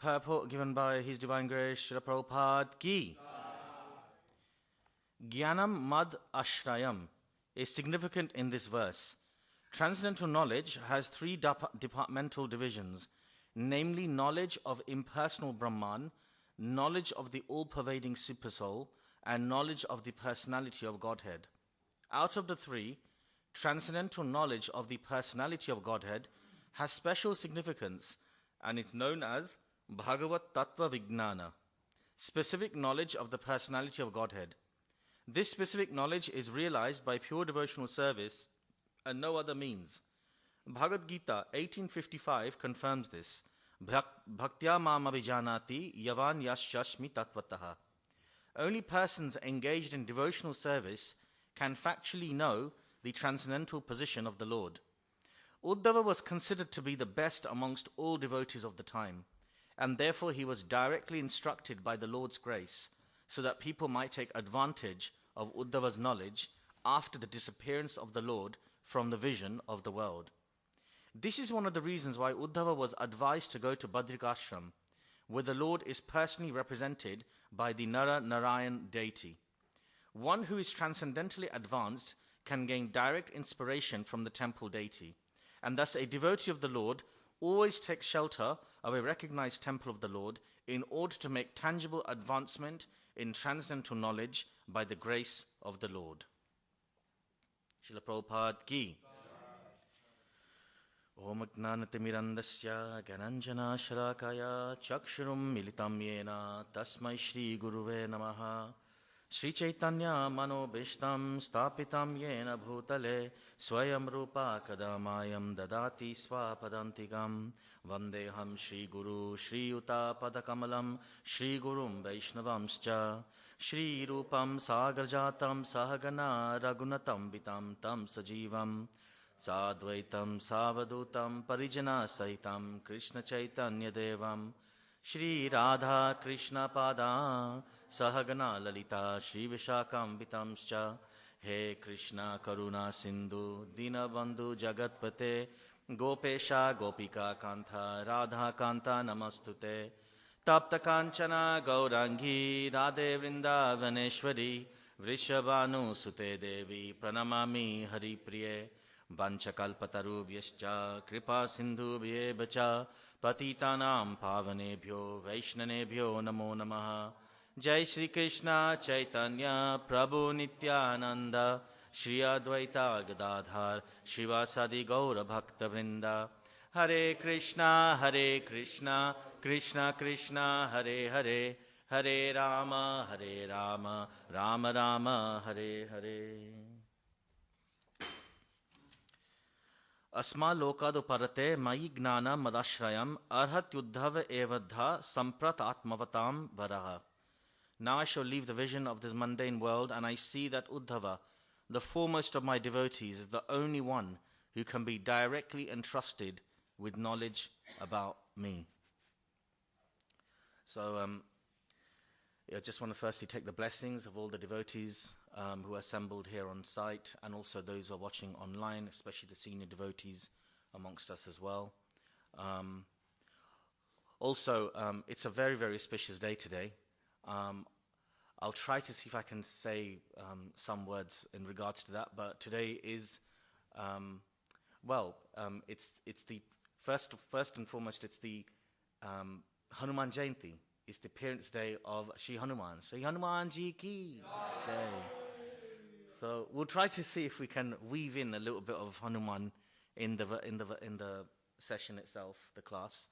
Purport given by His Divine Grace, Srila Prabhupada Ki. Jnanam Mad Ashrayam is significant in this verse. Transcendental knowledge has three departmental divisions, namely knowledge of impersonal Brahman, knowledge of the all-pervading Supersoul, and knowledge of the personality of Godhead. Out of the three, transcendental knowledge of the personality of Godhead has special significance, and it's known as Bhagavat Tattva Vijnana, specific knowledge of the personality of Godhead. This specific knowledge is realized by pure devotional service and no other means. Bhagavad Gita 1855 confirms this. Bhaktya mam abhijanati yavan yashashmi tattvataha. Only persons engaged in devotional service can factually know the transcendental position of the Lord. Uddhava was considered to be the best amongst all devotees of the time, and therefore he was directly instructed by the Lord's grace so that people might take advantage of Uddhava's knowledge after the disappearance of the Lord from the vision of the world. This is one of the reasons why Uddhava was advised to go to Badrikashram, where the Lord is personally represented by the Nara Narayan deity. One who is transcendentally advanced can gain direct inspiration from the temple deity, and thus a devotee of the Lord always takes shelter of a recognized temple of the Lord in order to make tangible advancement in transcendental knowledge by the grace of the Lord. Srila Prabhupada Ki. Om Gnanatimirandasya Gananjana Sharakaya Chakshurum Militam Yena Tasmai Shri Guruve Namaha Sri Chaitanya Manobishtam Stapitam Yena Bhutale Swayam Rupa Kadamayam Dadati Swapadantigam Vandeham Shri Guru Shri Uta Padakamalam Shri Gurum Vaishnavamscha Shri Rupam Sagarjatam Sahagana Ragunatam Vitam Tam Sajivam Sadvaitam Savadutam Parijana Sahitam Krishna Chaitanya Devam Shri Radha Krishna Pada Sahagana Lalita Shri Vishakam Vitamscha He Krishna Karuna Sindhu Dinabandhu Jagatpate Gopesha Gopika Kanta Radha Kanta Namastute Tapta Kanchana Gaurangi Radhe Vrindavaneshwari Vrishabhanu Sute Devi Pranamami Hari Priye Vanchakalpatarubhyascha Kripa Sindhubhyevacha Patitanam Pavanebhyo Vaishnanebhyo Namo Namaha Jai Shri Krishna Chaitanya Prabhu Nityananda Shri Advaita Gadadhar Shivasadi Gaura Bhakta Vrinda Hare Krishna Krishna Krishna Hare Hare Hare Rama Rama Rama Hare Hare. Asma lokadu parate mayi gnana madashrayam arhat yuddhava evadha samprat atmavatam varaha. Now I shall leave the vision of this mundane world, and I see that Uddhava, the foremost of my devotees, is the only one who can be directly entrusted with knowledge about me. So I just want to firstly take the blessings of all the devotees who are assembled here on site, and also those who are watching online, especially the senior devotees amongst us as well. It's a very, very auspicious day today. I'll try to see if I can say some words in regards to that, but today is, it's the first and foremost, it's the Hanuman Jayanti. It's the appearance day of Sri Hanuman. Sri Hanuman Ji Ki Jai. So we'll try to see if we can weave in a little bit of Hanuman in the session itself, the class.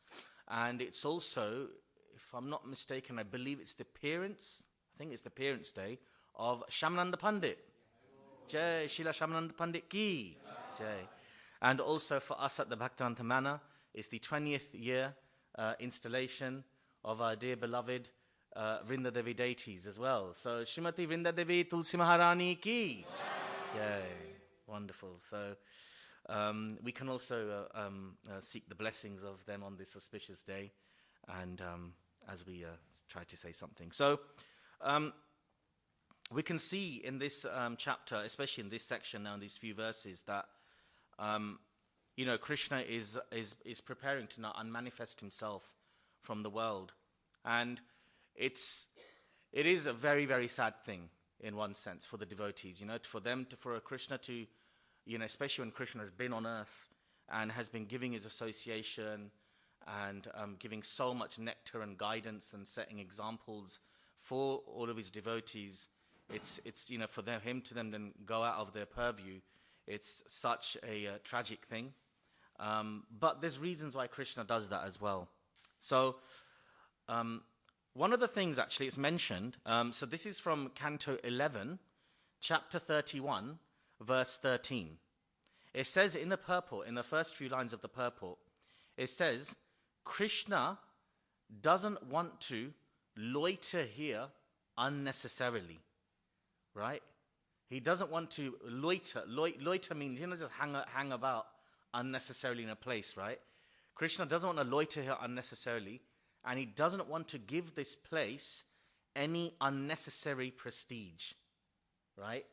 And it's also, if I'm not mistaken, I believe it's the appearance day of Shyamananda Pandit. Jai, Srila Shyamananda Pandit Ki Jai. And also for us at the Bhaktivedanta Manor, it's the 20th year installation of our dear beloved Vrinda Devi deities as well. So Srimati Vrinda Devi Tulsi Maharani Ki Jai. Wonderful. So we can also seek the blessings of them on this auspicious day, and as we try to say something. So we can see in this chapter, especially in this section now, in these few verses, that Krishna is preparing to now unmanifest himself from the world. And it is a very, very sad thing in one sense for the devotees, for a Krishna to, especially when Krishna has been on earth and has been giving his association and giving so much nectar and guidance and setting examples for all of his devotees. It's for him to then go out of their purview. It's such a tragic thing. But there's reasons why Krishna does that as well. So one of the things actually is mentioned, so this is from Canto 11, chapter 31, verse 13. It says in the purport, in the first few lines of the purport, it says, Krishna doesn't want to loiter here unnecessarily, right? He doesn't want to loiter. Loiter means, just hang about unnecessarily in a place, right? Krishna doesn't want to loiter here unnecessarily, and he doesn't want to give this place any unnecessary prestige, right?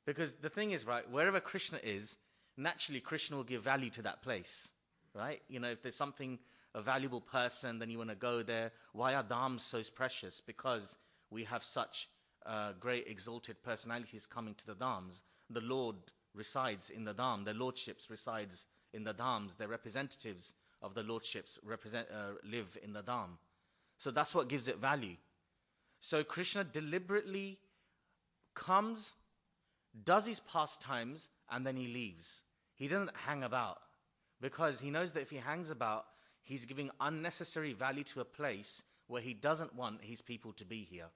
Because the thing is, right, wherever Krishna is, naturally Krishna will give value to that place, right? If there's something, a valuable person, then you want to go there. Why are dhams so precious? Because we have such great exalted personalities coming to the dhams. The Lord resides in the dham. The lordships resides in the dhams. The representatives of the lordships live in the dham. So that's what gives it value. So Krishna deliberately comes, does his pastimes, and then he leaves. He doesn't hang about, because he knows that if he hangs about, he's giving unnecessary value to a place where he doesn't want his people to be here.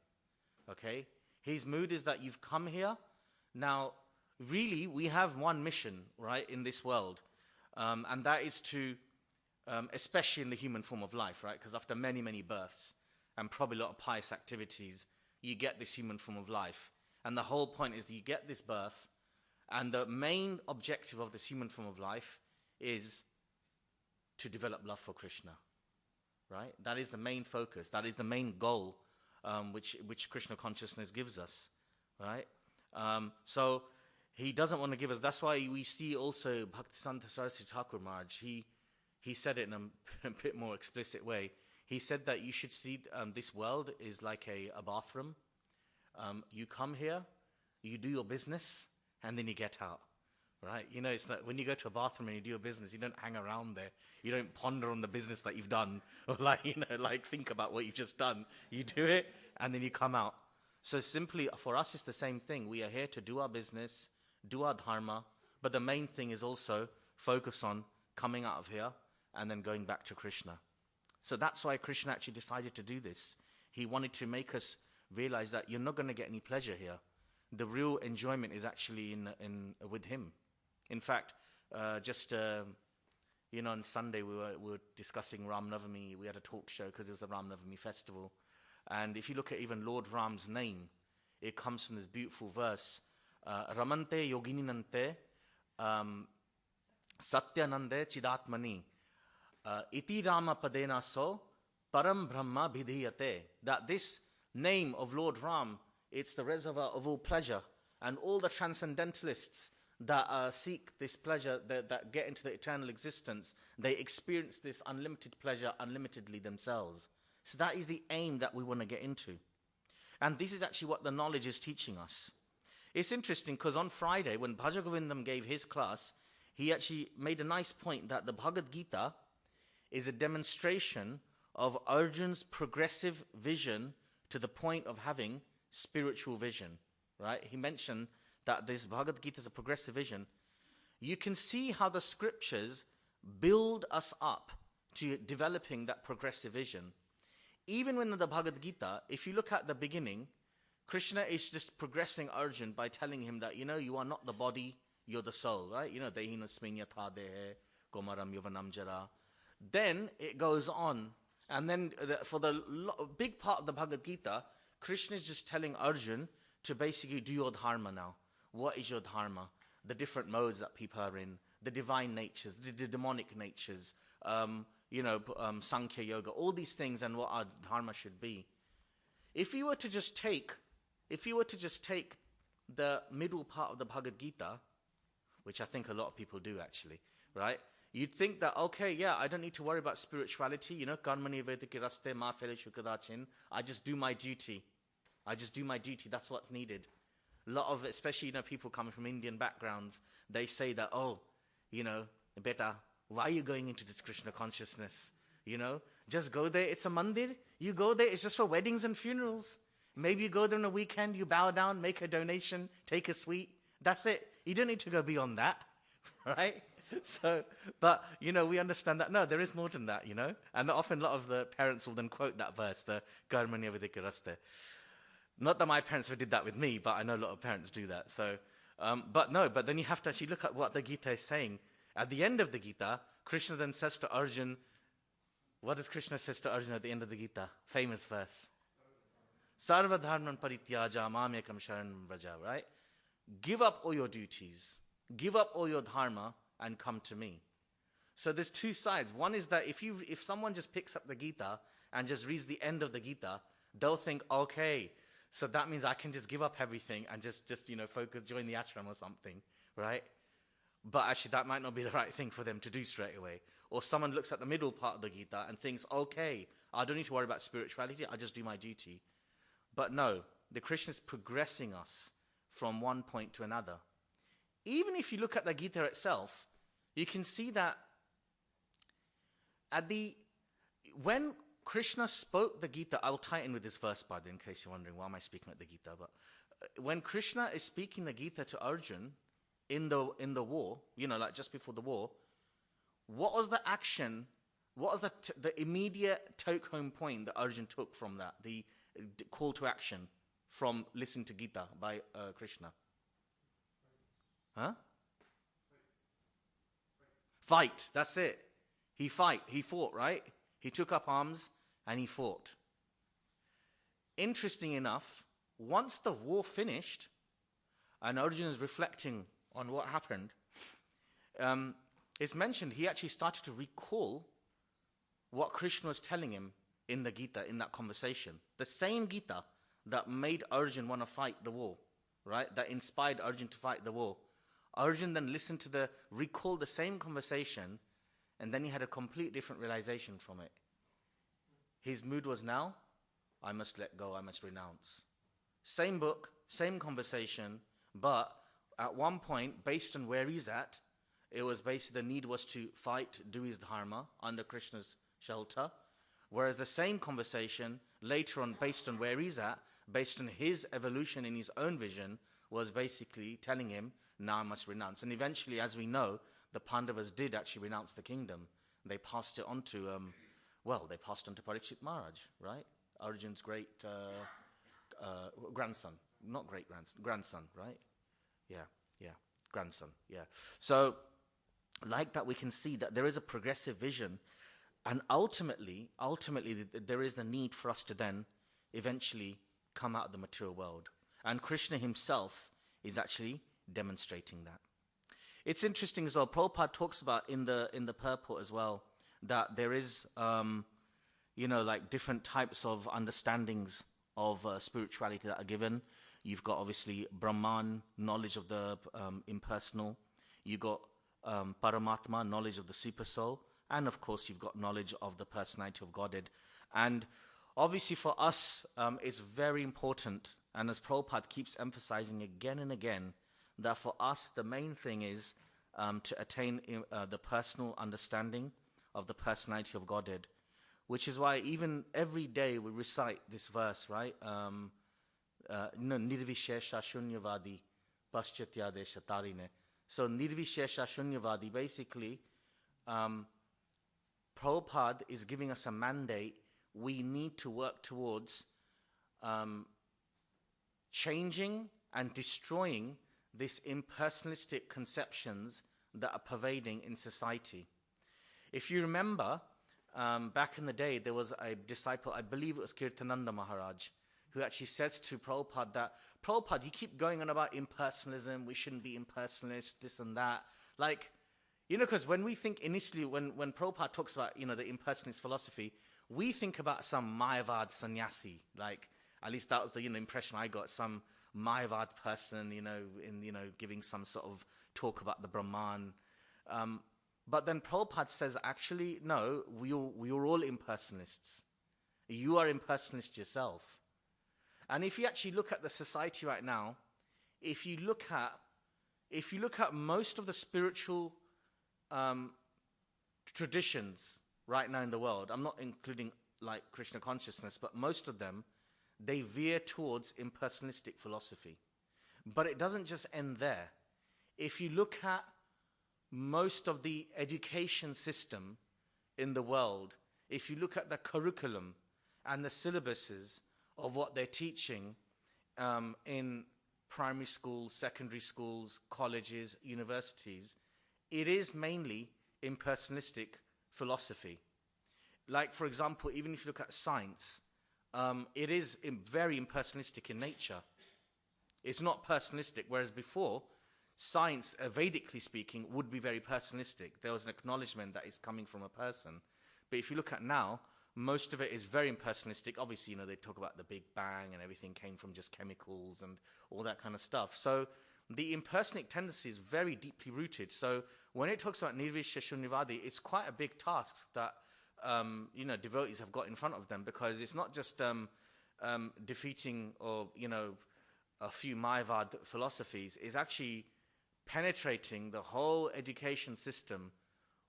Okay? His mood is that you've come here. Now, really, we have one mission, right, in this world. And that is to, especially in the human form of life, right? Because after many, many births and probably a lot of pious activities, you get this human form of life. And the whole point is that you get this birth, and the main objective of this human form of life is to develop love for Krishna, right? That is the main focus. That is the main goal which Krishna consciousness gives us, right? So he doesn't want to give us. That's why we see also Bhaktisanta Saraswati Thakur Maharaj. He said it in a bit more explicit way. He said that you should see this world is like a bathroom. You come here, you do your business, and then you get out, right? It's that when you go to a bathroom and you do your business, you don't hang around there. You don't ponder on the business that you've done, or think about what you've just done. You do it, and then you come out. So simply, for us, it's the same thing. We are here to do our business, do our dharma, but the main thing is also focus on coming out of here and then going back to Krishna. So that's why Krishna actually decided to do this. He wanted to make us realize that you're not going to get any pleasure here. The real enjoyment is actually in with him. In fact, on Sunday we were discussing Ram Navami. We had a talk show because it was the Ram Navami festival. And if you look at even Lord Ram's name, it comes from this beautiful verse. Ramante yogininante satyanande chidatmani iti rama padena so param brahma bhidhiyate. That this name of Lord Ram, it's the reservoir of all pleasure. And all the transcendentalists that seek this pleasure, that get into the eternal existence, they experience this unlimited pleasure unlimitedly themselves. So that is the aim that we want to get into. And this is actually what the knowledge is teaching us. It's interesting because on Friday, when Bhaja Govindam gave his class, he actually made a nice point that the Bhagavad Gita is a demonstration of Arjun's progressive vision to the point of having spiritual vision, right? He mentioned that this Bhagavad Gita is a progressive vision. You can see how the scriptures build us up to developing that progressive vision. Even when in the Bhagavad Gita, if you look at the beginning, Krishna is just progressing Arjun by telling him that, you are not the body, you're the soul, right? Dehinasmin yatha dehe, komaram yovanam jara. Then it goes on. And then for the big part of the Bhagavad Gita, Krishna is just telling Arjun to basically do your dharma now. What is your dharma? The different modes that people are in, the divine natures, the demonic natures, Sankhya Yoga, all these things and what our dharma should be. If you were to just take the middle part of the Bhagavad Gita, which I think a lot of people do actually, right? you'd think that, okay, yeah, I don't need to worry about spirituality, karmani vediki raste ma fele shukadachin. I just do my duty. That's what's needed. A lot of, especially, people coming from Indian backgrounds, they say that, beta, why are you going into this Krishna consciousness? Just go there. It's a mandir. You go there. It's just for weddings and funerals. Maybe you go there on a weekend, you bow down, make a donation, take a sweet. That's it. You don't need to go beyond that, right? So, but, we understand that, no, there is more than that, And often a lot of the parents will then quote that verse, the Garmani Vedika Raste. Not that my parents did that with me, but I know a lot of parents do that. So, but then you have to actually look at what the Gita is saying. At the end of the Gita, Krishna then says to Arjun, what does Krishna says to Arjun at the end of the Gita? Famous verse. Sarva dharman parityaja mamekam sharanam vraja, right? Give up all your duties, give up all your dharma, and come to me. So there's two sides. One is that if someone just picks up the Gita and just reads the end of the Gita, they'll think, okay, so that means I can just give up everything and just focus, join the ashram or something, right? But actually that might not be the right thing for them to do straight away. Or someone looks at the middle part of the Gita and thinks, okay, I don't need to worry about spirituality, I just do my duty. But no, the Krishna is progressing us from one point to another. Even if you look at the Gita itself, you can see that when Krishna spoke the Gita, I will tie it in with this verse, by the way, in case you're wondering why am I speaking about the Gita. But when Krishna is speaking the Gita to Arjun in the war, like just before the war, what was the action? What was the immediate take-home point that Arjun took from that? The call to action from listening to Gita by Krishna. Huh? Fight. That's it. He fought, right? He took up arms and he fought. Interesting enough, once the war finished and Arjuna is reflecting on what happened, it's mentioned he actually started to recall what Krishna was telling him in the Gita, in that conversation. The same Gita that made Arjuna want to fight the war, right? That inspired Arjuna to fight the war. Arjuna then recalled the same conversation, and then he had a complete different realization from it. His mood was now, I must let go, I must renounce. Same book, same conversation, but at one point, based on where he's at, it was basically the need was to fight, do his dharma under Krishna's shelter. Whereas the same conversation, later on, based on where he's at, based on his evolution in his own vision, was basically telling him, now I must renounce. And eventually, as we know, the Pandavas did actually renounce the kingdom. They passed it on to, Parikshit Maharaj, right? Arjun's great grandson. Not great-grandson, grandson, right? Yeah, grandson, yeah. So, like that, we can see that there is a progressive vision. And ultimately, there is the need for us to then eventually come out of the material world. And Krishna himself is actually demonstrating that. It's interesting as well. Prabhupada talks about in the purport as well that there is, like different types of understandings of spirituality that are given. You've got obviously Brahman, knowledge of the impersonal. You've got Paramatma, knowledge of the super soul. And of course, you've got knowledge of the personality of Godhead. And obviously for us, it's very important, and as Prabhupada keeps emphasizing again and again, that for us, the main thing is to attain the personal understanding of the personality of Godhead, which is why even every day we recite this verse, right? Nirvishesha shunyavadi paschatya deshatarine. So Nirvishesha shunyavadi, basically, Prabhupada is giving us a mandate. We need to work towards changing and destroying these impersonalistic conceptions that are pervading in society. If you remember, back in the day, there was a disciple, I believe it was Kirtananda Maharaj, who actually says to Prabhupada that, Prabhupada, you keep going on about impersonalism, we shouldn't be impersonalists, this and that. Like, because when we think initially, when Prabhupada talks about, the impersonalist philosophy, we think about some Mayavad sannyasi, like, at least that was the, impression I got, some Mayavad person, giving some sort of talk about the Brahman. But then Prabhupada says, actually, no, we are all impersonalists. You are impersonalist yourself. And if you actually look at the society right now, if you look at most of the spiritual traditions right now in the world, I'm not including like Krishna consciousness, but most of them, they veer towards impersonalistic philosophy. But it doesn't just end there. If you look at most of the education system in the world, if you look at the curriculum and the syllabuses of what they're teaching in primary schools, secondary schools, colleges, universities, it is mainly impersonalistic philosophy. Like, for example, even if you look at science, it is very impersonalistic in nature. It's not personalistic, whereas before, science, Vedically speaking, would be very personalistic. There was an acknowledgement that it's coming from a person. But if you look at now, most of it is very impersonalistic. Obviously, they talk about the Big Bang and everything came from just chemicals and all that kind of stuff. So the impersonalistic tendency is very deeply rooted. So when it talks about Nirvishya Shunyavadi, it's quite a big task that devotees have got in front of them, because it's not just defeating or a few Mayavad philosophies. It's actually penetrating the whole education system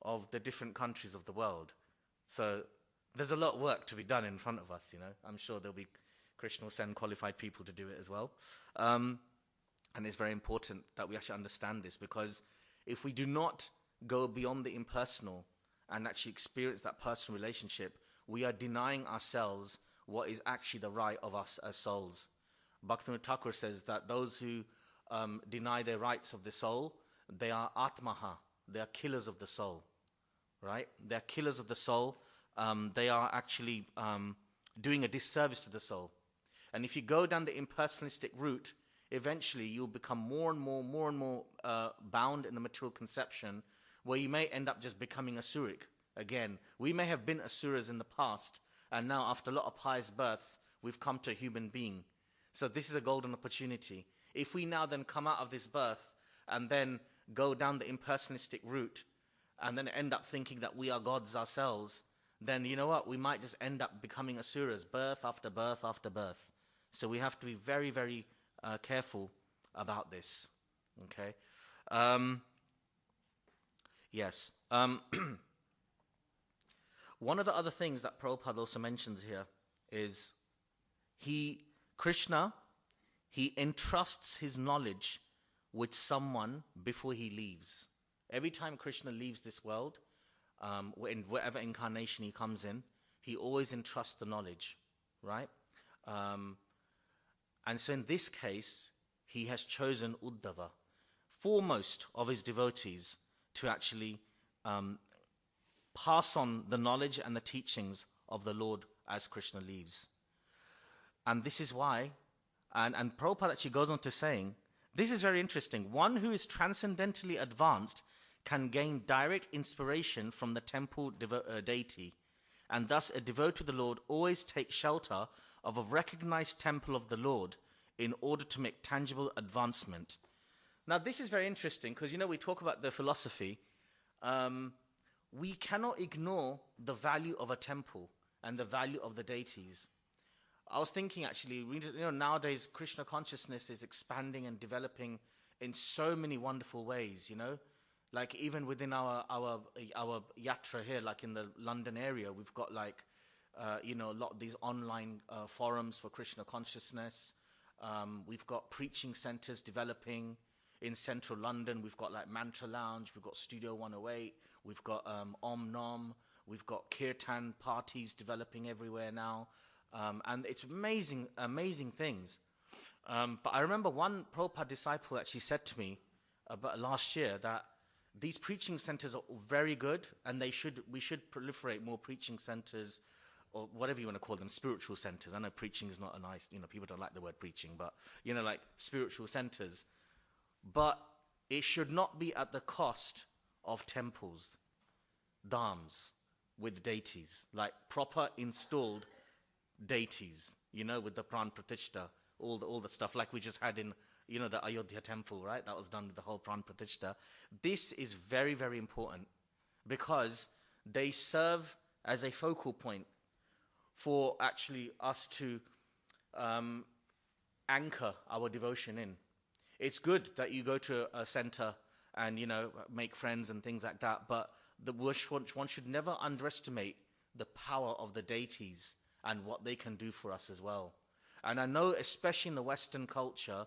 of the different countries of the world. So there's a lot of work to be done in front of us, I'm sure there'll be, Krishna will send qualified people to do it as well. And it's very important that we actually understand this, because if we do not go beyond the impersonal and actually experience that personal relationship, we are denying ourselves what is actually the right of us as souls. Bhaktivinoda Thakur says that those who deny their rights of the soul, they are atmaha, they are killers of the soul, right? They are killers of the soul. They are actually doing a disservice to the soul. And if you go down the impersonalistic route, eventually you'll become more and more bound in the material conception, where you may end up just becoming asuric again. We may have been asuras in the past, and now after a lot of pious births, we've come to a human being. So this is a golden opportunity. If we now then come out of this birth and then go down the impersonalistic route and then end up thinking that we are gods ourselves, then you know what? We might just end up becoming asuras, birth after birth after birth. So we have to be very, very careful about this. Okay? Yes. One of the other things that Prabhupada also mentions here is Krishna entrusts his knowledge with someone before he leaves. Every time Krishna leaves this world, in whatever incarnation he comes in, he always entrusts the knowledge, right? And so in this case, he has chosen Uddhava, foremost of his devotees, to actually pass on the knowledge and the teachings of the Lord as Krishna leaves. And this is why, and Prabhupada actually goes on to saying, this is very interesting. One who is transcendentally advanced can gain direct inspiration from the temple deity, and thus a devotee of the Lord always takes shelter of a recognized temple of the Lord in order to make tangible advancement. Now this is very interesting, because we talk about the philosophy. We cannot ignore the value of a temple and the value of the deities. I was thinking actually, nowadays Krishna consciousness is expanding and developing in so many wonderful ways, Like even within our yatra here, like in the London area, we've got like, a lot of these online forums for Krishna consciousness. We've got preaching centers developing in central London. We've got like Mantra Lounge, we've got Studio 108, we've got Om Nom, we've got Kirtan parties developing everywhere now. And it's amazing, amazing things. But I remember one Prabhupada disciple actually said to me about last year that these preaching centers are very good, and we should proliferate more preaching centers, or whatever you want to call them, spiritual centers. I know preaching is not a nice, people don't like the word preaching, but, like spiritual centers. But it should not be at the cost of temples, dhams, with deities, like proper installed deities, with the Pran Pratishta, all the stuff like we just had in, the Ayodhya temple, right? That was done with the whole Pran Pratishta. This is very, very important. because they serve as a focal point for actually us to anchor our devotion in. It's good that you go to a center and, make friends and things like that, but one should never underestimate the power of the deities and what they can do for us as well. And I know, especially in the Western culture,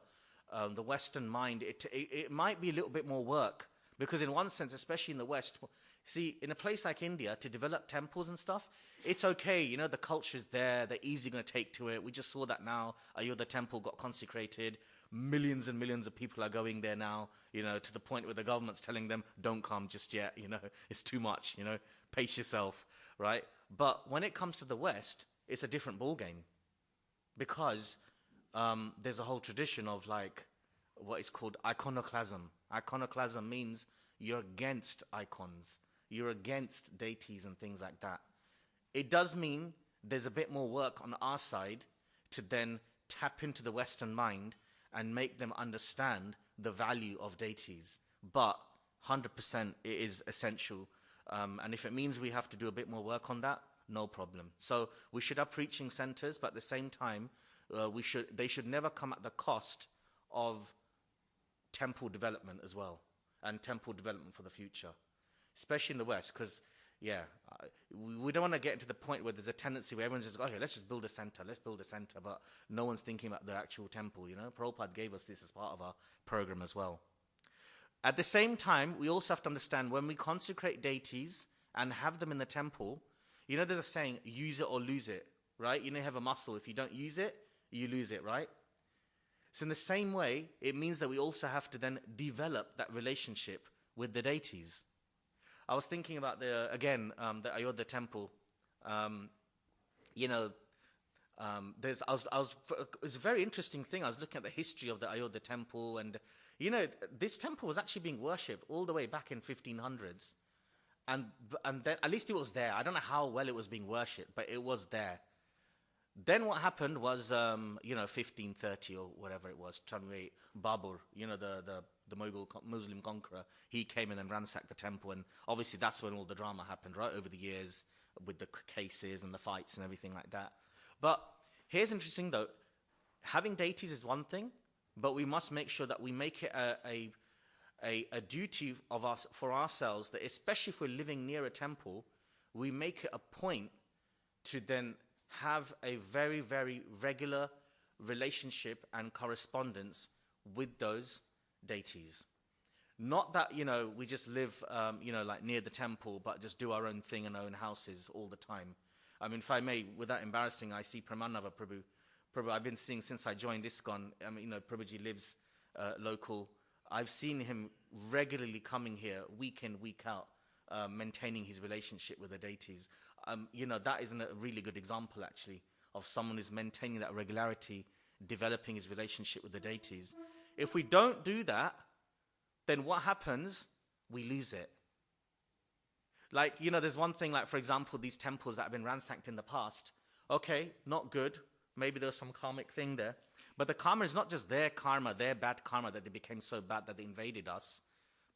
the Western mind, it might be a little bit more work, because in one sense, especially in the West, see, in a place like India, to develop temples and stuff, it's okay. The culture's there. They're easy going to take to it. We just saw that now. Ayodhya temple got consecrated. Millions and millions of people are going there now, to the point where the government's telling them, don't come just yet, it's too much, pace yourself, right? But when it comes to the West, it's a different ballgame, because there's a whole tradition of what is called iconoclasm. Iconoclasm means you're against icons. You're against deities and things like that. It does mean there's a bit more work on our side to then tap into the Western mind and make them understand the value of deities. But 100% it is essential. And if it means we have to do a bit more work on that, no problem. So we should have preaching centers, but at the same time, they should never come at the cost of temple development as well, and temple development for the future, especially in the West, because we don't want to get to the point where there's a tendency where everyone's just, okay, let's just build a center, but no one's thinking about the actual temple. Prabhupada gave us this as part of our program as well. At the same time, we also have to understand, when we consecrate deities and have them in the temple, there's a saying, use it or lose it, right? You have a muscle. If you don't use it, you lose it, right? So in the same way, it means that we also have to then develop that relationship with the deities. I was thinking about the Ayodhya temple. It was a very interesting thing. I was looking at the history of the Ayodhya temple, and this temple was actually being worshipped all the way back in 1500s, and then at least it was there. I don't know how well it was being worshipped, but it was there. Then what happened was, 1530 or whatever it was, 28, Babur, the Mughal Muslim conqueror, he came in and ransacked the temple, and obviously that's when all the drama happened, right, over the years, with the cases and the fights and everything like that. But here's interesting, though. Having deities is one thing, but we must make sure that we make it a duty of us, for ourselves, that especially if we're living near a temple, we make it a point to then have a very, very regular relationship and correspondence with those deities. Not that, we just live, near the temple, but just do our own thing in our own houses all the time. I mean, if I may, without embarrassing, I see Pramanava Prabhu. Prabhu, I've been seeing since I joined ISKCON. Prabhuji lives local. I've seen him regularly coming here, week in, week out, maintaining his relationship with the deities. That isn't a really good example, actually, of someone who's maintaining that regularity, developing his relationship with the deities. If we don't do that, then what happens? We lose it. There's one thing, for example, these temples that have been ransacked in the past. Okay, not good. Maybe there's some karmic thing there. But the karma is not just their karma, their bad karma, that they became so bad that they invaded us,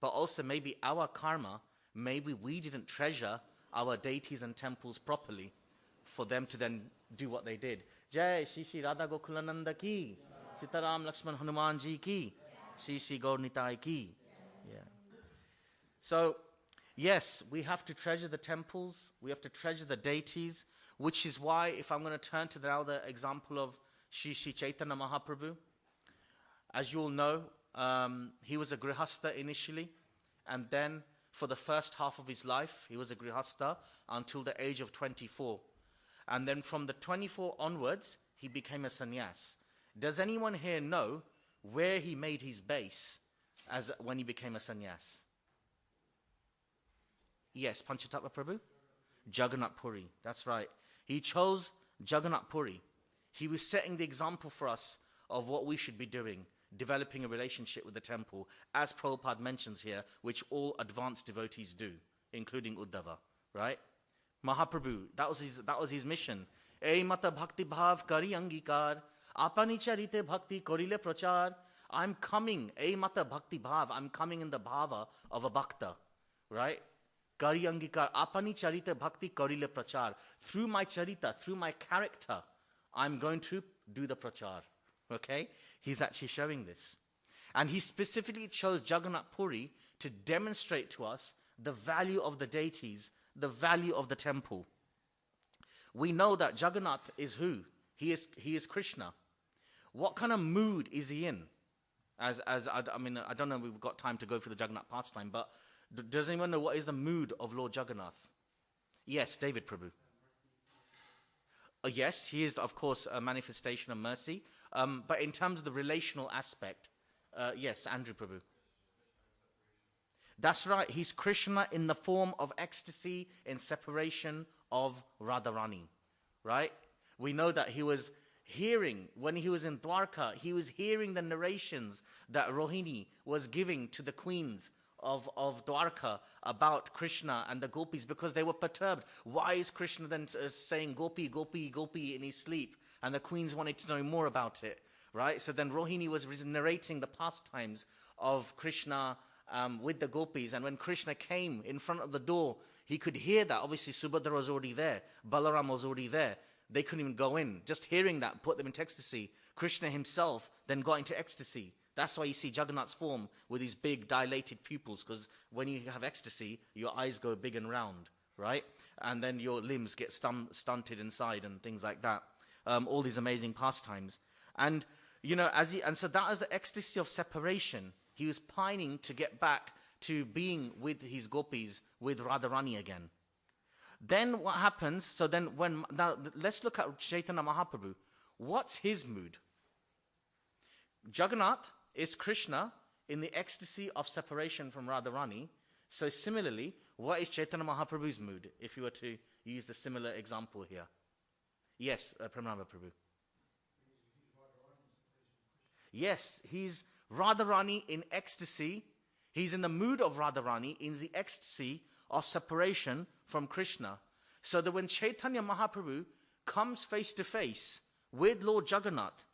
but also maybe our karma. Maybe we didn't treasure our deities and temples properly for them to then do what they did. Jai Shri Shri Radha Gokulananda ki, Sitaram Lakshman Hanuman ji ki, Shri Shri Gaur Nitai ki. Yeah. So, yes, we have to treasure the temples, we have to treasure the deities, which is why, if I'm going to turn to now the example of Shri Shri Chaitanya Mahaprabhu, as you all know, he was a grihastha initially, and then for the first half of his life, he was a grihastha until the age of 24. And then from the 24 onwards, he became a sannyas. Does anyone here know where he made his base when he became a sannyas? Yes, Panchatattva Prabhu? Jagannath Puri, that's right. He chose Jagannath Puri. He was setting the example for us of what we should be doing, developing a relationship with the temple, as Prabhupada mentions here, which all advanced devotees do, including Uddhava, right? Mahaprabhu, that was his mission. Ei mata bhakti bhav kari angikar, apani charite bhakti korile prachar. I'm coming, ei mata bhakti bhav, I'm coming in the bhava of a bhakta, right? Kari angikar, apani charita bhakti karile prachar. Through my charita, through my character, I'm going to do the prachar. Okay? He's actually showing this. And he specifically chose Jagannath Puri to demonstrate to us the value of the deities, the value of the temple. We know that Jagannath is who? He is Krishna. What kind of mood is he in? I don't know if we've got time to go through the Jagannath pastime, but does anyone know what is the mood of Lord Jagannath? Yes, David Prabhu. Yes, he is, of course, a manifestation of mercy. But in terms of the relational aspect, yes, Andrew Prabhu. That's right. He's Krishna in the form of ecstasy in separation of Radharani. Right? We know that he was hearing, when he was in Dwarka, he was hearing the narrations that Rohini was giving to the queens of Dwarka about Krishna and the gopis, because they were perturbed. Why is Krishna then saying gopi, gopi, gopi in his sleep? And the queens wanted to know more about it, right? So then Rohini was narrating the pastimes of Krishna with the gopis. And when Krishna came in front of the door, he could hear that. Obviously, Subhadra was already there. Balaram was already there. They couldn't even go in. Just hearing that put them into ecstasy. Krishna himself then got into ecstasy. That's why you see Jagannath's form with these big dilated pupils, because when you have ecstasy, your eyes go big and round, right? And then your limbs get stunted inside and things like that. All these amazing pastimes. And, so that was the ecstasy of separation. He was pining to get back to being with his gopis, with Radharani again. Then what happens, now let's look at Chaitanya Mahaprabhu. What's his mood? Jagannath is Krishna in the ecstasy of separation from Radharani. So similarly, what is Chaitanya Mahaprabhu's mood, if you were to use the similar example here? Yes, Pranava Prabhu. Yes, he's Radharani in ecstasy. He's in the mood of Radharani, in the ecstasy of separation from Krishna. So that when Chaitanya Mahaprabhu comes face to face with Lord Jagannath,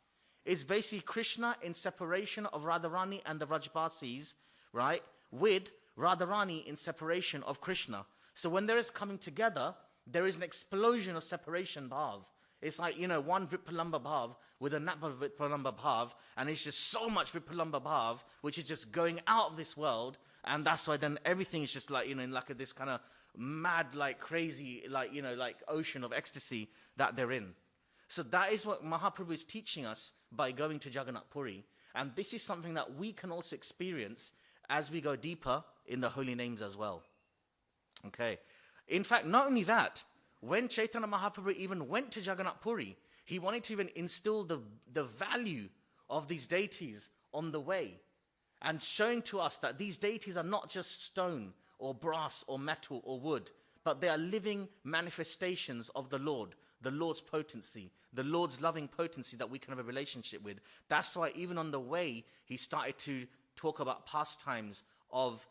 it's basically Krishna in separation of Radharani and the Vrajbasis, right? With Radharani in separation of Krishna. So when there is coming together, there is an explosion of separation bhav. It's like, one Vipalamba bhav with another Vipalamba bhav, and it's just so much Vipalamba bhav, which is just going out of this world, and that's why then everything is just like, in like this kind of mad, like crazy, like ocean of ecstasy that they're in. So that is what Mahaprabhu is teaching us by going to Jagannath Puri. And this is something that we can also experience as we go deeper in the holy names as well. Okay. In fact, not only that, when Chaitanya Mahaprabhu even went to Jagannath Puri, he wanted to even instill the value of these deities on the way, and showing to us that these deities are not just stone or brass or metal or wood, but they are living manifestations of the Lord's potency, the Lord's loving potency that we can have a relationship with. That's why even on the way, he started to talk about pastimes of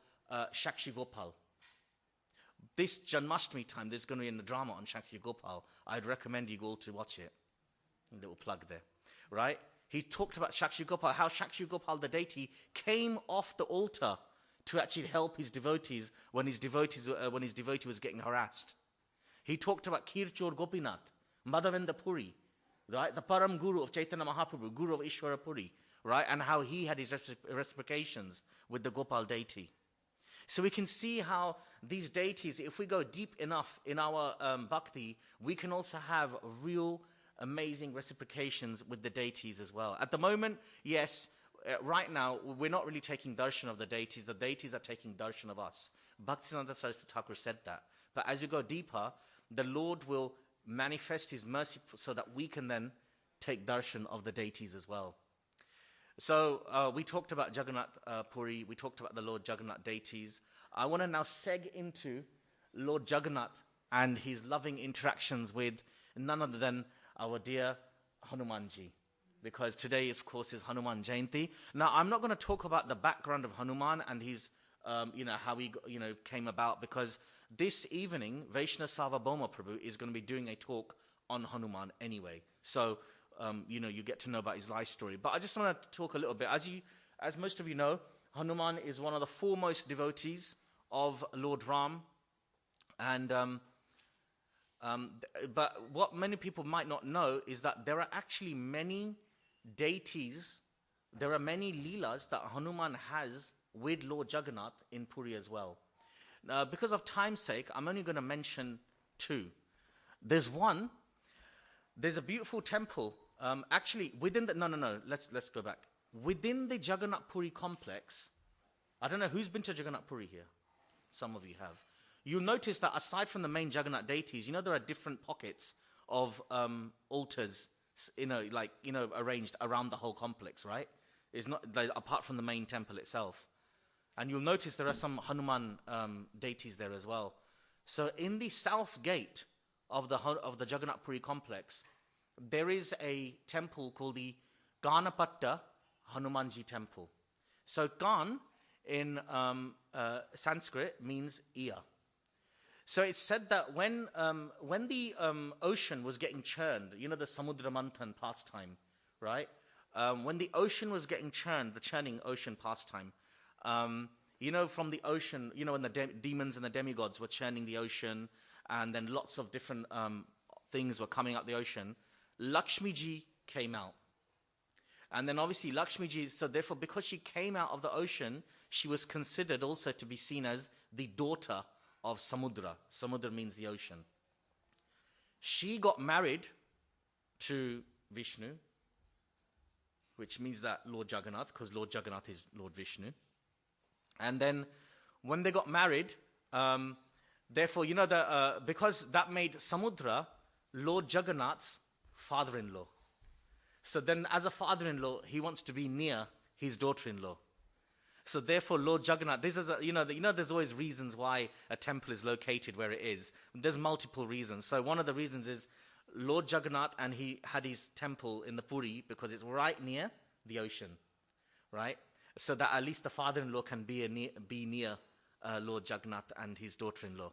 Shakshi Gopal. This Janmashtami time, there's going to be a drama on Shakshi Gopal. I'd recommend you all to watch it. A little plug there, right? He talked about Shakshi Gopal, how Shakshi Gopal, the deity, came off the altar to actually help his devotees when his devotee was getting harassed. He talked about Kirchor Gopinath, Madhavendra Puri, right? The Param Guru of Chaitanya Mahaprabhu, Guru of Ishwara Puri, right? And how he had his reciprocations with the Gopal deity. So we can see how these deities, if we go deep enough in our bhakti, we can also have real amazing reciprocations with the deities as well. At the moment, yes, right now, we're not really taking darshan of the deities are taking darshan of us. Bhaktisiddhanta Saraswati Thakur said that. But as we go deeper, the Lord will manifest his mercy so that we can then take darshan of the deities as well. So we talked about Jagannath Puri, we talked about the Lord Jagannath deities. I want to now seg into Lord Jagannath and his loving interactions with none other than our dear Hanumanji. Because today, of course, is Hanuman Jayanti. Now, I'm not going to talk about the background of Hanuman and his, how he, came about, because this evening, Vaishnav Sarvabhauma Prabhu is going to be doing a talk on Hanuman anyway. So, you get to know about his life story. But I just want to talk a little bit. As most of you know, Hanuman is one of the foremost devotees of Lord Ram. And but what many people might not know is that there are actually many deities, there are many leelas that Hanuman has with Lord Jagannath in Puri as well. Because of time's sake, I'm only going to mention two. There's a beautiful temple. Actually, within the, no, let's go back. Within the Jagannath Puri complex, I don't know who's been to Jagannath Puri here. Some of you have. You'll notice that aside from the main Jagannath deities, there are different pockets of altars, arranged around the whole complex, right? It's not apart from the main temple itself. And you'll notice there are some Hanuman deities there as well. So in the south gate of the Jagannath Puri complex, there is a temple called the Ganapatta Hanumanji temple. So Gan in Sanskrit means ear. So it's said that when the ocean was getting churned, the Samudra Manthan pastime, right? When the ocean was getting churned, the churning ocean pastime, from the ocean, when the demons and the demigods were churning the ocean, and then lots of different things were coming out the ocean, Lakshmi Ji came out. And then obviously Lakshmi Ji, so therefore because she came out of the ocean, she was considered also to be seen as the daughter of Samudra. Samudra means the ocean. She got married to Vishnu, which means that Lord Jagannath, because Lord Jagannath is Lord Vishnu. And then when they got married, therefore, because that made Samudra Lord Jagannath's father-in-law. So then as a father-in-law, he wants to be near his daughter-in-law. So therefore, Lord Jagannath, this is there's always reasons why a temple is located where it is. There's multiple reasons. So one of the reasons is Lord Jagannath, and he had his temple in the Puri because it's right near the ocean, right? So that at least the father-in-law can be near Lord Jagannath and his daughter-in-law.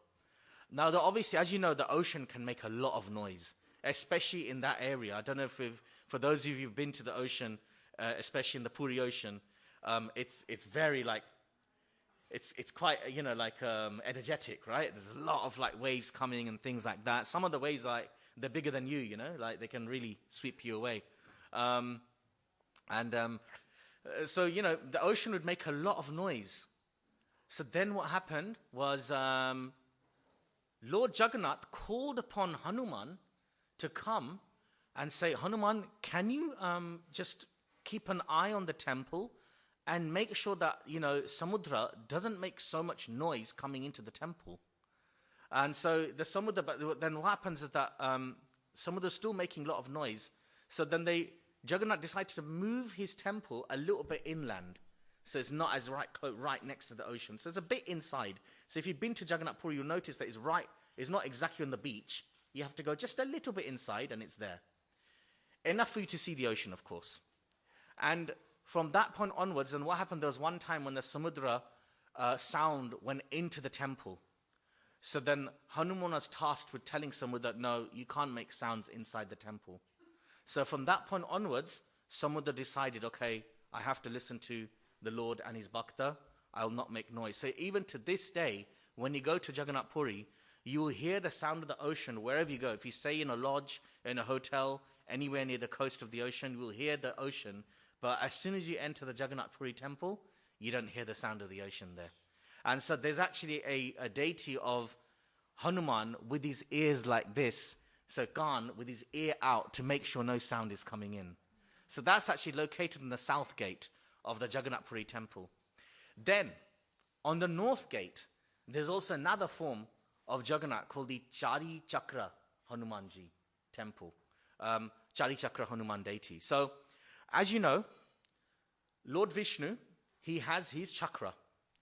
Now, obviously, as you know, the ocean can make a lot of noise, especially in that area. I don't know if for those of you who've been to the ocean, especially in the Puri Ocean, it's very it's quite energetic, right? There's a lot of waves coming and things like that. Some of the waves they're bigger than you, they can really sweep you away. So the ocean would make a lot of noise. So then what happened was Lord Jagannath called upon Hanuman to come and say, Hanuman, can you just keep an eye on the temple and make sure that, Samudra doesn't make so much noise coming into the temple. And so the Samudra, but then what happens is that Samudra's still making a lot of noise. So then Jagannath decided to move his temple a little bit inland. So it's not as right next to the ocean. So it's a bit inside. So if you've been to Jagannath Puri, you'll notice that it's not exactly on the beach. You have to go just a little bit inside and it's there. Enough for you to see the ocean, of course. And from that point onwards, and what happened, there was one time when the Samudra sound went into the temple. So then Hanuman was tasked with telling Samudra, no, you can't make sounds inside the temple. So from that point onwards, Samudra decided, okay, I have to listen to the Lord and his Bhakta. I'll not make noise. So even to this day, when you go to Jagannath Puri, you will hear the sound of the ocean wherever you go. If you stay in a lodge, in a hotel, anywhere near the coast of the ocean, you will hear the ocean. But as soon as you enter the Jagannath Puri temple, you don't hear the sound of the ocean there. And so there's actually a deity of Hanuman with his ears like this. So Gan with his ear out to make sure no sound is coming in. So that's actually located in the south gate of the Jagannath Puri temple. Then, on the north gate, there's also another form of Jagannath called the Chari Chakra Hanumanji temple. Chari Chakra Hanuman deity. So, as you know, Lord Vishnu, he has his chakra,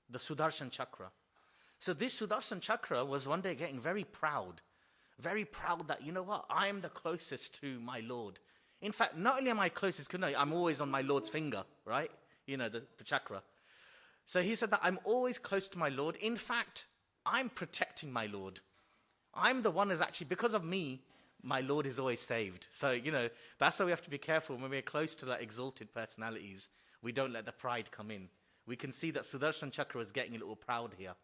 the Sudarshan chakra. So this Sudarshan chakra was one day getting very proud that, you know what, I am the closest to my Lord. In fact, not only am I closest, because I'm always on my Lord's finger, right? The chakra. So he said that I'm always close to my Lord. In fact, I'm protecting my Lord. I'm the one who's actually, because of me, my Lord is always saved. So, that's why we have to be careful when we're close to exalted personalities. We don't let the pride come in. We can see that Sudarshan Chakra is getting a little proud here.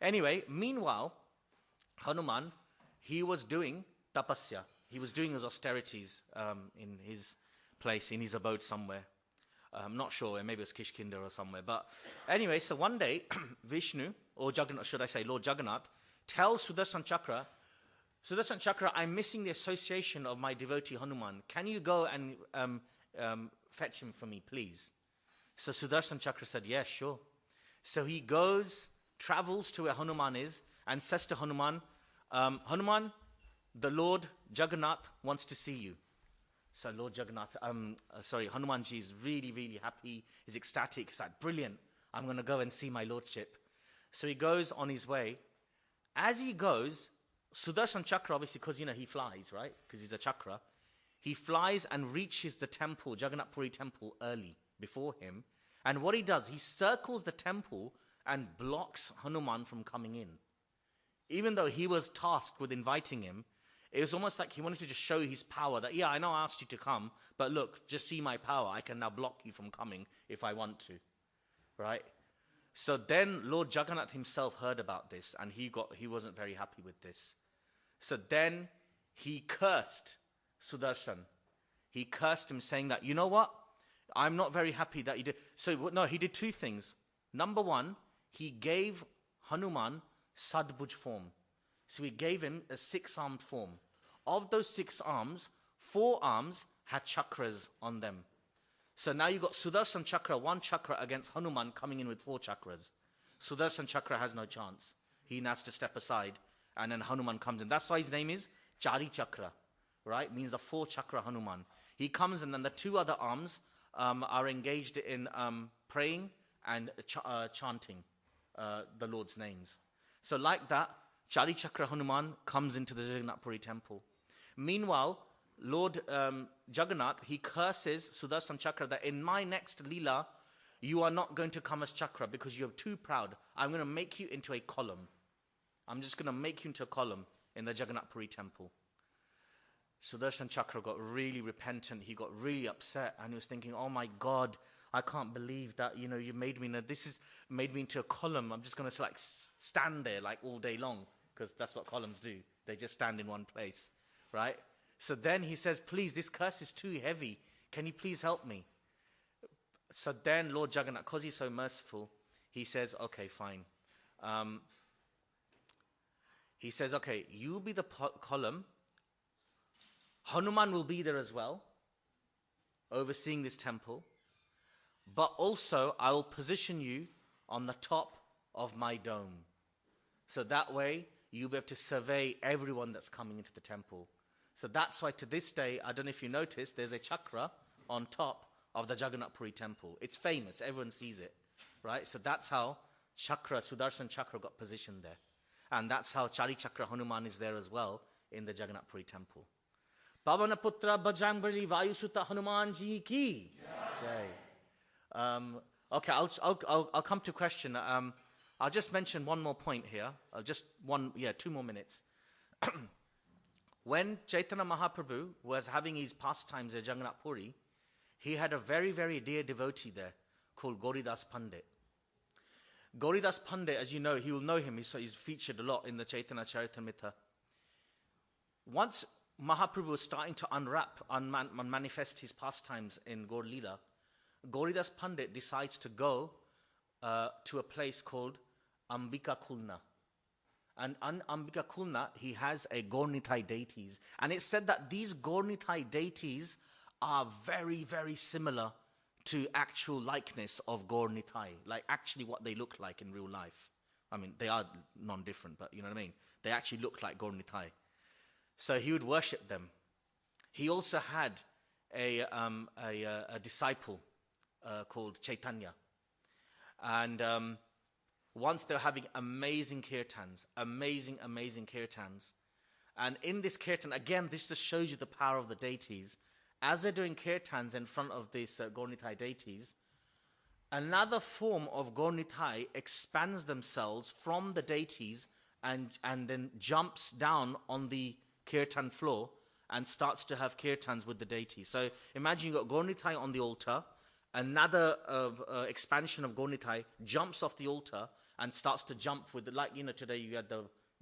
Anyway, meanwhile, Hanuman, he was doing tapasya. He was doing his austerities in his place, in his abode somewhere. I'm not sure, maybe it was Kishkinda or somewhere. But anyway, so one day, Vishnu, or Jagannath, should I say Lord Jagannath, tells Sudarshan Chakra, I'm missing the association of my devotee Hanuman. Can you go and fetch him for me, please? So Sudarshan Chakra said, yes, sure. So he goes, travels to where Hanuman is, and says to Hanuman, Hanuman, the Lord Jagannath wants to see you. So Lord Jagannath, Hanumanji is really, really happy. He's ecstatic. He's like, brilliant. I'm going to go and see my lordship. So he goes on his way. As he goes, Sudarshan Chakra, obviously, because, he flies, right? Because he's a chakra. He flies and reaches the temple, Jagannath Puri temple, early, before him. And what he does, he circles the temple and blocks Hanuman from coming in. Even though he was tasked with inviting him, it was almost like he wanted to just show his power that, yeah, I know I asked you to come, but look, just see my power. I can now block you from coming if I want to, right? So then Lord Jagannath himself heard about this, and he wasn't very happy with this. So then he cursed Sudarshan. He cursed him, saying that, you know what? I'm not very happy that you did. So no, he did two things. Number one, he gave Hanuman Sadbhuj form. So he gave him a 6-armed form. Of those 6 arms, 4 arms had chakras on them. So now you've got Sudarshan Chakra, 1 chakra against Hanuman coming in with 4 chakras. Sudarshan Chakra has no chance. He has to step aside, and then Hanuman comes in. That's why his name is Chari Chakra, right? Means the 4 chakra Hanuman. He comes, and then the 2 other arms are engaged in praying and chanting the Lord's names. So like that, Chari Chakra Hanuman comes into the Jagannath Puri temple. Meanwhile, Lord Jagannath, he curses Sudarshan Chakra that in my next Leela, you are not going to come as Chakra because you're too proud. I'm going to make you into a column. I'm just going to make you into a column in the Jagannath Puri temple. Sudarshan Chakra got really repentant. He got really upset, and he was thinking, oh my God, I can't believe that, you made me, made me into a column. I'm just going to stand there all day long, because that's what columns do. They just stand in one place, right? So then he says, please, this curse is too heavy. Can you please help me? So then Lord Jagannath, because he's so merciful, he says, okay, fine. He says, okay, you'll be the column. Hanuman will be there as well, overseeing this temple. But also, I will position you on the top of my dome. So that way, you'll be able to survey everyone that's coming into the temple. So that's why to this day, I don't know if you noticed, there's a chakra on top of the Jagannath Puri temple. It's famous. Everyone sees it, right? So that's how Sudarshan Chakra got positioned there. And that's how Chari Chakra Hanuman is there as well in the Jagannath Puri temple. Pavana Putra Bajrangbali Vayusuta Hanuman Ji Ki Jai. Okay, I'll come to a question. I'll just mention one more point here. Just 2 more minutes. When Chaitanya Mahaprabhu was having his pastimes at Jagannath Puri, he had a very, very dear devotee there called Gauridas Pandit. Gauridas Pandit, as you know, you will know him. He's featured a lot in the Chaitanya Charitamrita. Once Mahaprabhu was starting to manifest his pastimes in Gaur Leela, Gauridas Pandit decides to go to a place called Ambika Kulna. And on Ambika Kulna, he has a Gaur-Nitai deities. And it's said that these Gaur-Nitai deities are very, very similar to actual likeness of Gaur-Nitai. Like actually what they look like in real life. I mean, they are non-different, but you know what I mean? They actually look like Gaur-Nitai. So he would worship them. He also had a disciple called Chaitanya. And once they were having amazing kirtans. And in this kirtan, again, this just shows you the power of the deities. As they're doing kirtans in front of these Gaur-Nitai deities, another form of Gaur-Nitai expands themselves from the deities and then jumps down on the kirtan floor and starts to have kirtans with the deities. So imagine you've got Gaur-Nitai on the altar, another expansion of Gaur-Nitai jumps off the altar and starts to jump with, today you had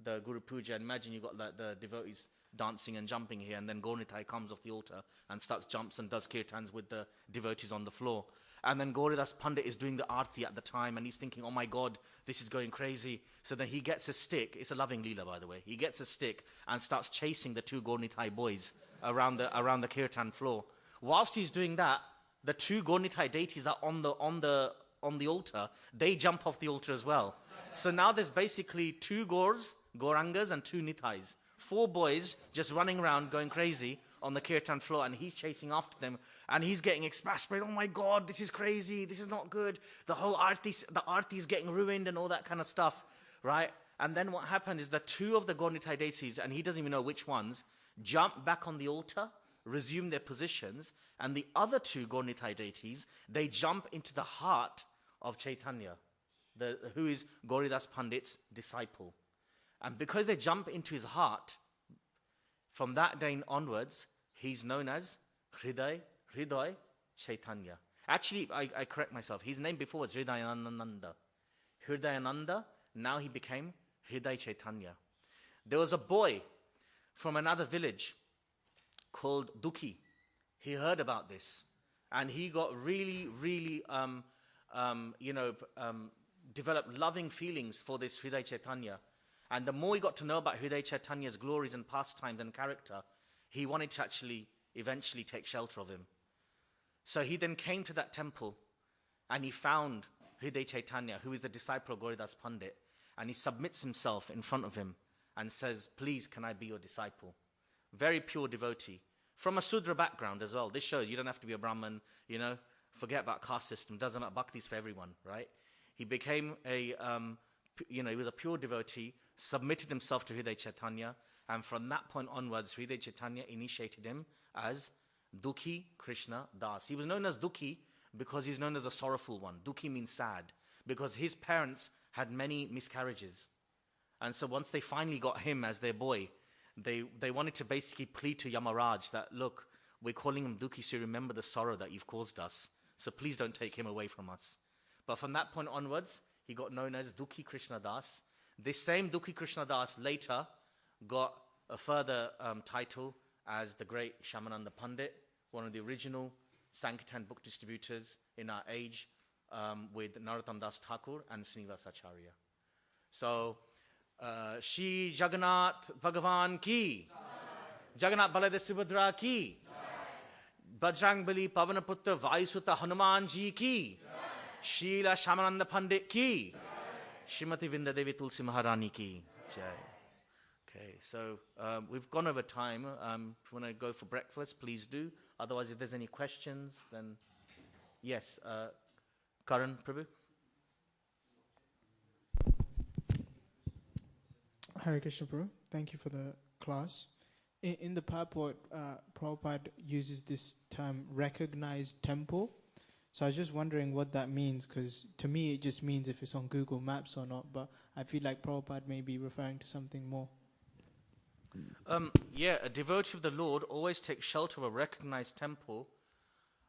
the Guru Puja, and imagine you've got the devotees dancing and jumping here, and then Gaur Nitai comes off the altar and jumps and does kirtans with the devotees on the floor. And then Gauridas Pandit is doing the arti at the time, and he's thinking, oh my God, this is going crazy. So then he gets a stick. It's a loving leela, by the way. He gets a stick and starts chasing the two Gaur Nitai boys around the kirtan floor. Whilst he's doing that, the two Gaur Nitai deities that are on the altar, they jump off the altar as well. So now there's basically two Gaurangas and two Nitais. 4 boys just running around going crazy on the kirtan floor, and he's chasing after them, and he's getting exasperated. Oh my God, this is crazy, this is not good. The whole arti is getting ruined and all that kind of stuff, right? And then what happened is that 2 of the Gaur Nitai deities, and he doesn't even know which ones, jump back on the altar, resume their positions, and the other 2 Gaur Nitai deities, they jump into the heart of Chaitanya, who is Gauridas Pandit's disciple. And because they jump into his heart, from that day onwards, he's known as Hriday Chaitanya. Actually, I correct myself. His name before was Hridayananda. Hridayananda, now he became Hriday Chaitanya. There was a boy from another village called Dukhi. He heard about this, and he got really, really, developed loving feelings for this Hriday Chaitanya. And the more he got to know about Hriday Chaitanya's glories and pastimes and character, he wanted to actually eventually take shelter of him. So he then came to that temple, and he found Hriday Chaitanya, who is the disciple of Gauridas Pandit, and he submits himself in front of him and says, please, can I be your disciple? Very pure devotee. From a Sudra background as well. This shows you don't have to be a Brahmin, forget about caste system. Doesn't matter, bhakti is for everyone, right? He became he was a pure devotee, submitted himself to Hriday Chaitanya, and from that point onwards, Hriday Chaitanya initiated him as Dukhi Krishna Das. He was known as Dukhi because he's known as the sorrowful one. Dukhi means sad, because his parents had many miscarriages. And so once they finally got him as their boy, they wanted to basically plead to Yamaraj that, look, we're calling him Dukhi, so remember the sorrow that you've caused us. So please don't take him away from us. But from that point onwards, he got known as Dukhi Krishna Das. This same Dukhi Krishna Das later got a further title as the great Shyamananda Pandit, one of the original Sankirtan book distributors in our age, with Narottam Das Thakur and Srinivas Acharya. So, Shri Jagannath Bhagavan ki, Jagannath Baladev Subhadra ki, Bajrangbali Pavanaputra Vayusuta Hanuman ji ki, Srila Shyamananda Pandit ki, Srimati Vinda Devi Tulsi Maharani ki. Jai. Okay, so we've gone over time. If you want to go for breakfast, please do. Otherwise, if there's any questions, then yes. Karan Prabhu. Hare Krishna Prabhu, thank you for the class. In the purport, Prabhupada uses this term recognized temple. So I was just wondering what that means, because to me it just means if it's on Google Maps or not, but I feel like Prabhupada may be referring to something more. A devotee of the Lord always takes shelter of a recognized temple,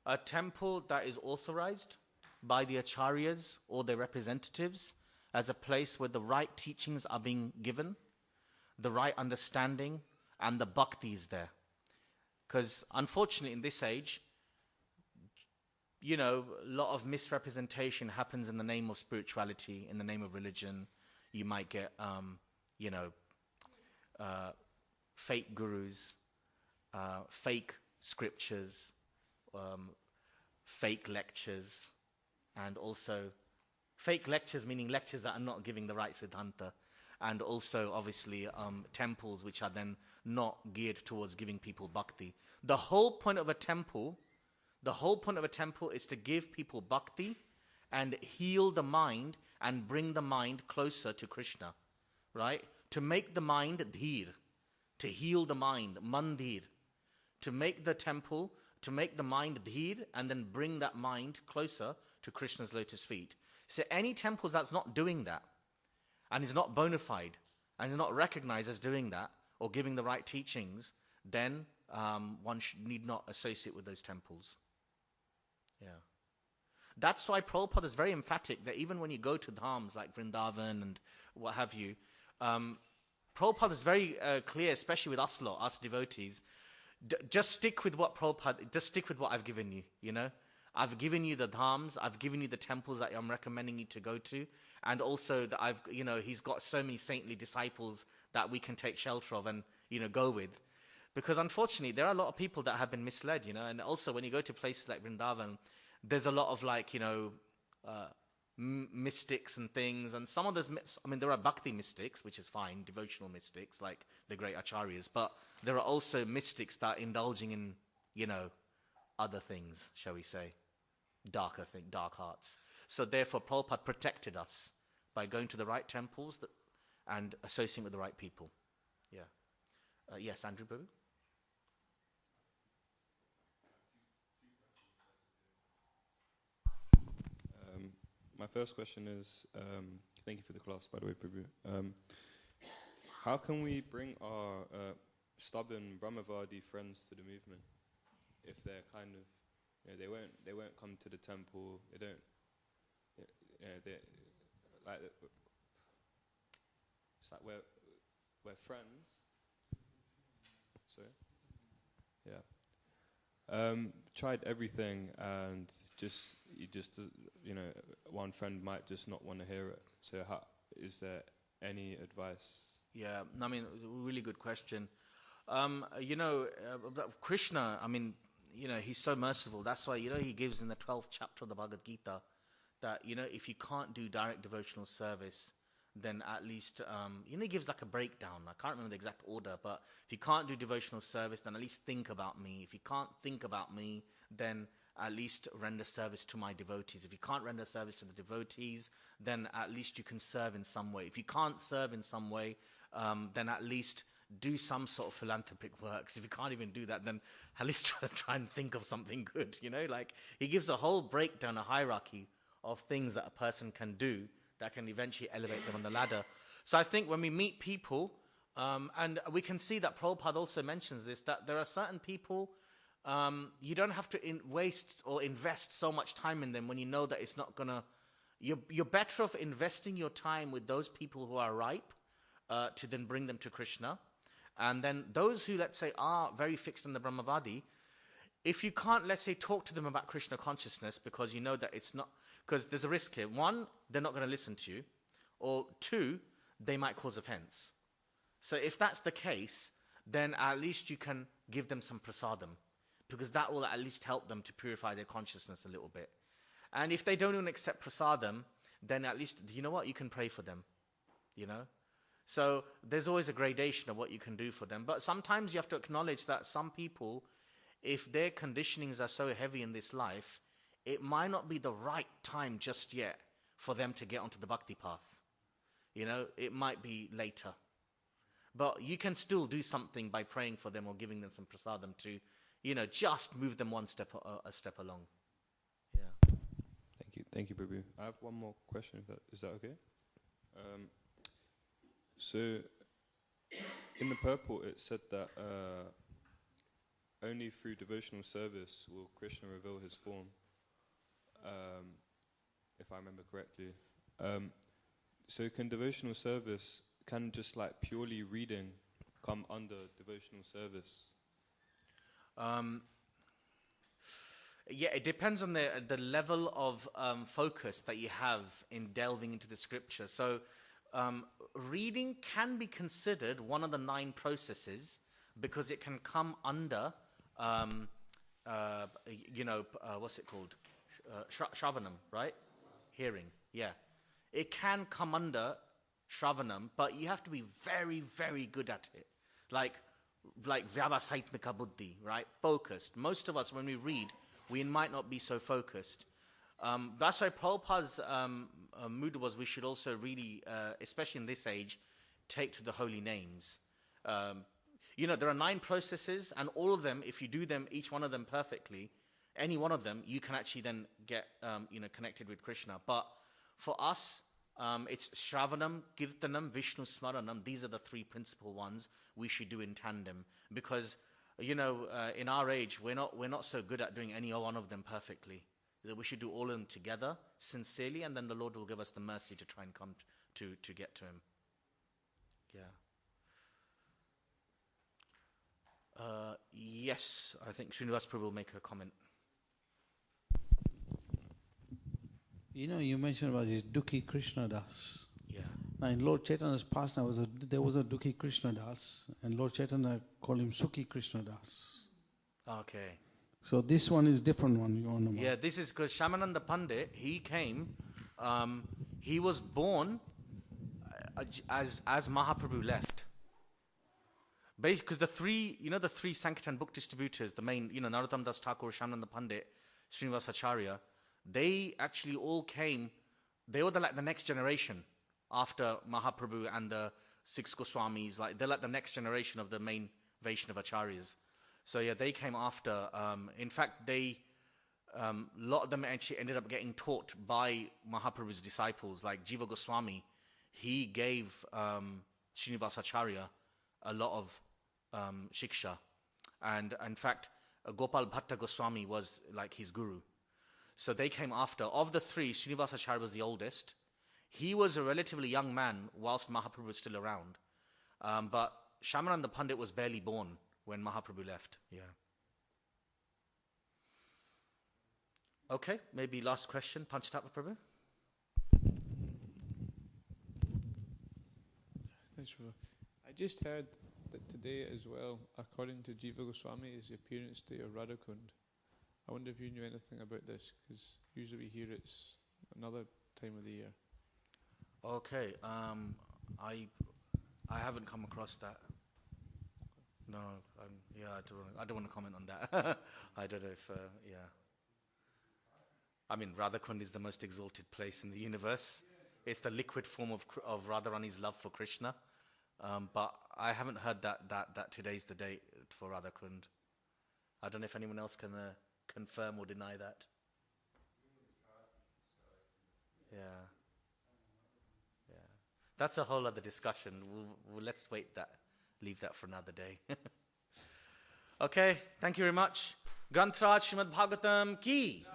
a temple that is authorized by the acharyas or their representatives as a place where the right teachings are being given, the right understanding, and the bhakti is there. Because unfortunately in this age, a lot of misrepresentation happens in the name of spirituality, in the name of religion. You might get, fake gurus, fake scriptures, fake lectures, and also fake lectures, meaning lectures that are not giving the right siddhanta, and also obviously temples which are then not geared towards giving people bhakti. The whole point of a temple is to give people bhakti and heal the mind and bring the mind closer to Krishna, right? To make the mind dhir, to heal the mind, mandir, to make the temple, to make the mind dhir and then bring that mind closer to Krishna's lotus feet. So any temple that's not doing that and is not bona fide and is not recognized as doing that or giving the right teachings, then one need not associate with those temples. Yeah. That's why Prabhupada is very emphatic that even when you go to dhams like Vrindavan and what have you, Prabhupada is very clear, especially with us lot, us devotees. Just stick with what Prabhupada, just stick with what I've given you, you know. I've given you the dhams, I've given you the temples that I'm recommending you to go to, and also that he's got so many saintly disciples that we can take shelter of and, go with. Because unfortunately, there are a lot of people that have been misled, and also when you go to places like Vrindavan, there's a lot of mystics and things, and some of those, there are bhakti mystics, which is fine, devotional mystics, like the great acharyas, but there are also mystics that are indulging in, other things, shall we say, dark hearts. So therefore, Prabhupada protected us by going to the right temples and associating with the right people. Yeah. Yes, Andrew Babu? My first question is, thank you for the class, by the way, Prabhu. How can we bring our stubborn Brahmavadi friends to the movement if they're kind of, they won't come to the temple, they don't, it's like we're friends. Sorry? Yeah. Tried everything, and one friend might just not want to hear it. So is there any advice? Yeah, really good question. Krishna, he's so merciful. That's why, he gives in the 12th chapter of the Bhagavad Gita that, if you can't do direct devotional service, then at least, he gives like a breakdown. I can't remember the exact order, but if you can't do devotional service, then at least think about me. If you can't think about me, then at least render service to my devotees. If you can't render service to the devotees, then at least you can serve in some way. If you can't serve in some way, then at least do some sort of philanthropic works. If you can't even do that, then at least try and think of something good, Like, he gives a whole breakdown, a hierarchy of things that a person can do that can eventually elevate them on the ladder. So I think when we meet people, and we can see that Prabhupada also mentions this, that there are certain people, you don't have to waste or invest so much time in them when you know that it's not going to... You're better off investing your time with those people who are ripe to then bring them to Krishna. And then those who, let's say, are very fixed on the Brahmavadi, if you can't, let's say, talk to them about Krishna consciousness because you know that it's not... Because there's a risk here. One, they're not going to listen to you. Or two, they might cause offense. So if that's the case, then at least you can give them some prasadam, because that will at least help them to purify their consciousness a little bit. And if they don't even accept prasadam, then at least, you know what, you can pray for them, So there's always a gradation of what you can do for them. But sometimes you have to acknowledge that some people, if their conditionings are so heavy in this life, it might not be the right time just yet for them to get onto the bhakti path. It might be later. But you can still do something by praying for them or giving them some prasadam to, just move them a step along. Yeah. Thank you, Prabhu. I have one more question. Is that okay? So, in the purport, it said that only through devotional service will Krishna reveal his form. If I remember correctly. So can devotional service, can just like purely reading come under devotional service? Yeah, it depends on the level of focus that you have in delving into the scripture. So reading can be considered one of the 9 processes because it can come under, what's it called? Shravanam, right? Hearing, yeah. It can come under Shravanam, but you have to be very, very good at it. Like Vyavasaitmika Buddhi, right? Focused. Most of us, when we read, we might not be so focused. That's why Prabhupada's mood was we should also really, especially in this age, take to the holy names. There are 9 processes, and all of them, if you do them, each one of them perfectly, any one of them, you can actually then get, connected with Krishna. But for us, it's Shravanam, Kirtanam, Vishnu Smaranam. These are the 3 principal ones we should do in tandem. Because, in our age, we're not so good at doing any one of them perfectly. We should do all of them together, sincerely, and then the Lord will give us the mercy to try and come to get to Him. Yeah. Yes, I think Srinivas Prabhu will make a comment. You know, you mentioned about this Dukhi Krishna Das. Yeah. Now, in Lord Chaitanya's past, there was a Dukhi Krishna Das, and Lord Chaitanya called him Sukhi Krishna Das. Okay. So this one is different one you want to know. Yeah, this is because Shamananda Pandit, he came, he was born as Mahaprabhu left. Because the three Sankirtan book distributors, the main, Narottam Das Thakur, Shamananda Pandit, Srinivas Acharya, they actually all came, they were the next generation after Mahaprabhu and the six Goswamis. They're like the next generation of the main Vaishnava Acharyas. So yeah, they came after. In fact, a lot of them actually ended up getting taught by Mahaprabhu's disciples, like Jiva Goswami. He gave Srinivas Acharya a lot of shiksha. And in fact, Gopal Bhatta Goswami was like his guru. So they came after. Of the three, Srinivas Acharya was the oldest. He was a relatively young man whilst Mahaprabhu was still around. But Shamananda Pandit was barely born when Mahaprabhu left. Yeah. Okay, maybe last question. Panchatattva Prabhu. Thanks, Prabhu. I just heard that today as well, according to Jiva Goswami, is the appearance day of Radhakund. I wonder if you knew anything about this, because usually we hear it's another time of the year. Okay, I haven't come across that. No, I don't want to comment on that. I don't know if, yeah. I mean, Radhakund is the most exalted place in the universe. It's the liquid form of Radharani's love for Krishna. But I haven't heard that today's the date for Radhakund. I don't know if anyone else can confirm or deny that. Yeah. Yeah. That's a whole other discussion. Let's leave that for another day. Okay, thank you very much. Granth Raj Srimad Bhagavatam ki.